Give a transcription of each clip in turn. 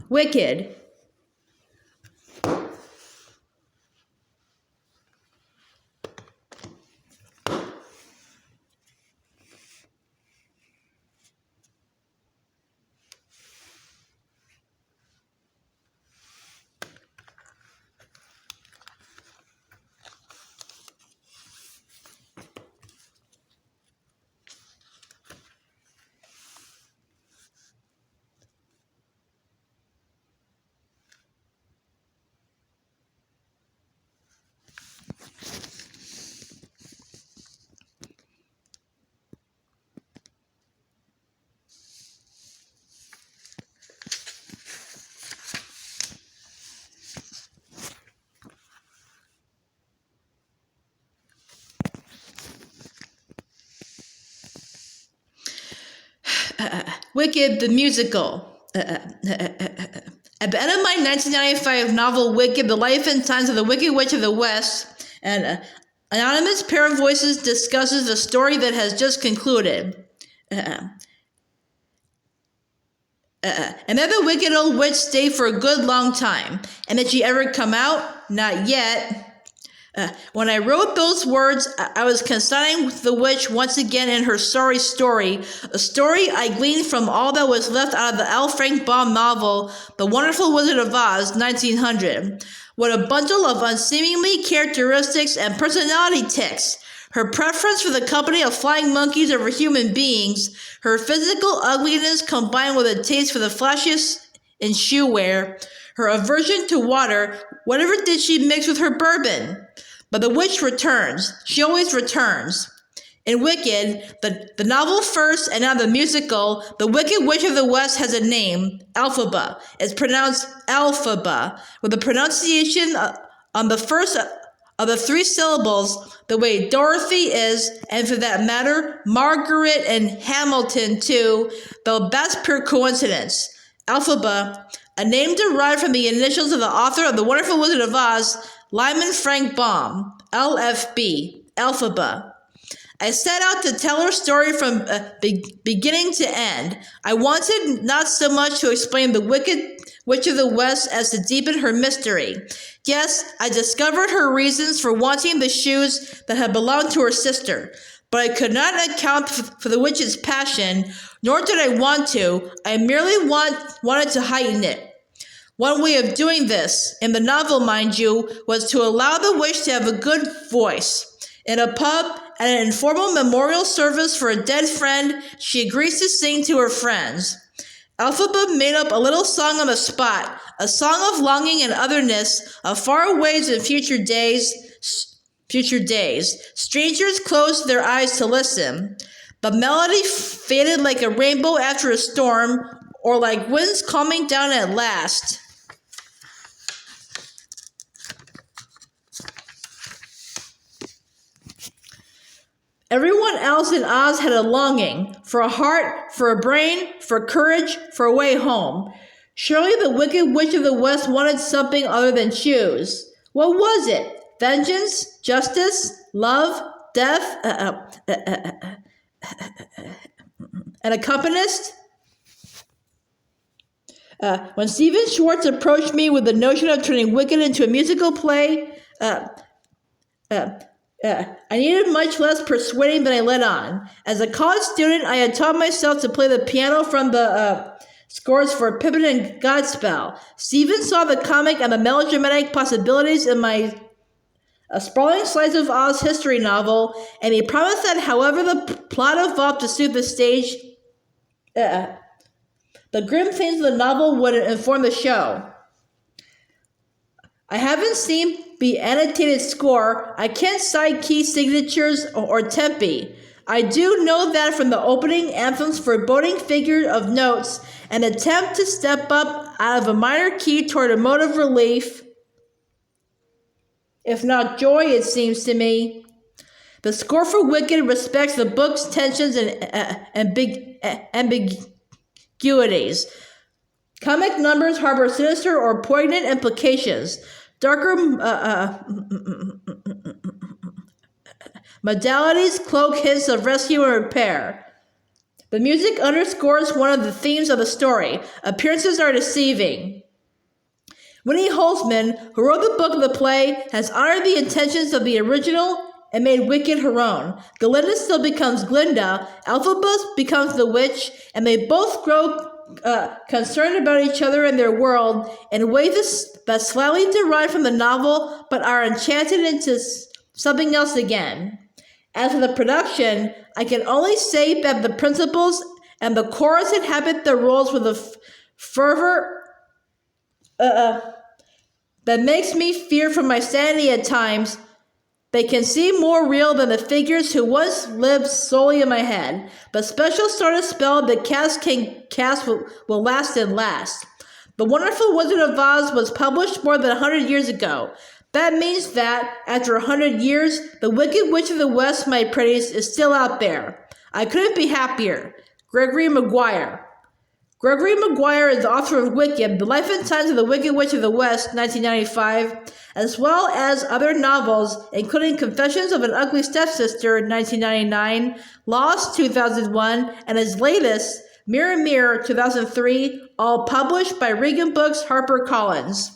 Wicked. Wicked the musical. At the end of my 1995 novel Wicked, The Life and Times of the Wicked Witch of the West, an anonymous pair of voices discusses the story that has just concluded. And then the wicked old witch stayed for a good long time. And did she ever come out? Not yet. When I wrote those words, I was consigning the witch once again in her sorry story, a story I gleaned from all that was left out of the L. Frank Baum novel, The Wonderful Wizard of Oz, 1900. What a bundle of unseemly characteristics and personality tics. Her preference for the company of flying monkeys over human beings, her physical ugliness combined with a taste for the flashiest in shoe wear, her aversion to water, whatever did she mix with her bourbon? But the witch returns. She always returns. In Wicked, the novel first and now the musical, the Wicked Witch of the West has a name, Elphaba. It's pronounced Elphaba, with the pronunciation on the first of the three syllables, the way Dorothy is, and for that matter, Margaret and Hamilton too, though that's pure coincidence. Elphaba, a name derived from the initials of the author of The Wonderful Wizard of Oz, Lyman Frank Baum, LFB, Elphaba. I set out to tell her story from beginning to end. I wanted not so much to explain the Wicked Witch of the West as to deepen her mystery. Yes, I discovered her reasons for wanting the shoes that had belonged to her sister, but I could not account for the witch's passion, nor did I want to. I merely wanted to heighten it. One way of doing this, in the novel, mind you, was to allow the witch to have a good voice. In a pub, at an informal memorial service for a dead friend, she agrees to sing to her friends. Elphaba made up a little song on the spot, a song of longing and otherness, of faraway and future days. Strangers closed their eyes to listen. The melody faded like a rainbow after a storm, or like winds calming down at last. Everyone else in Oz had a longing, for a heart, for a brain, for courage, for a way home. Surely the Wicked Witch of the West wanted something other than shoes. What was it? Vengeance? Justice? Love? Death? An accompanist? When Stephen Schwartz approached me with the notion of turning Wicked into a musical play, I needed much less persuading than I let on. As a college student, I had taught myself to play the piano from the scores for Pippin and Godspell. Stephen saw the comic and the melodramatic possibilities in my sprawling slice of Oz history novel, and he promised that however the plot evolved to suit the stage, the grim themes of the novel would inform the show. I haven't seen the annotated score. I can't cite key signatures or tempi. I do know that from the opening anthem's foreboding figure of notes, an attempt to step up out of a minor key toward a mode of relief, if not joy, it seems to me. The score for Wicked respects the book's tensions and ambiguities. Comic numbers harbor sinister or poignant implications. Darker modalities cloak hints of rescue and repair. The music underscores one of the themes of the story. Appearances are deceiving. Winnie Holzman, who wrote the book of the play, has honored the intentions of the original and made Wicked her own. Galinda still becomes Glinda, Elphaba becomes the witch, and they both grow concerned about each other and their world in ways that slightly derive from the novel but are enchanted into something else again. As for the production, I can only say that the principals and the chorus inhabit their roles with a fervor that makes me fear for my sanity at times. They can seem more real than the figures who once lived solely in my head. But special sort of spell the cast will last and last. The Wonderful Wizard of Oz was published more than 100 years ago. That means that, after 100 years, the Wicked Witch of the West, my pretties, is still out there. I couldn't be happier. Gregory Maguire. Gregory Maguire is the author of Wicked, The Life and Times of the Wicked Witch of the West, 1995, as well as other novels, including Confessions of an Ugly Stepsister, 1999, Lost, 2001, and his latest, Mirror Mirror, 2003, all published by Regan Books, HarperCollins.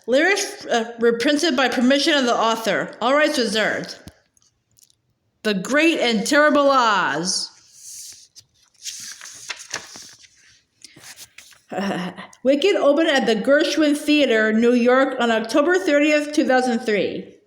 Lyrics reprinted by permission of the author. All rights reserved. The Great and Terrible Oz. Wicked opened at the Gershwin Theater, New York on October 30th, 2003.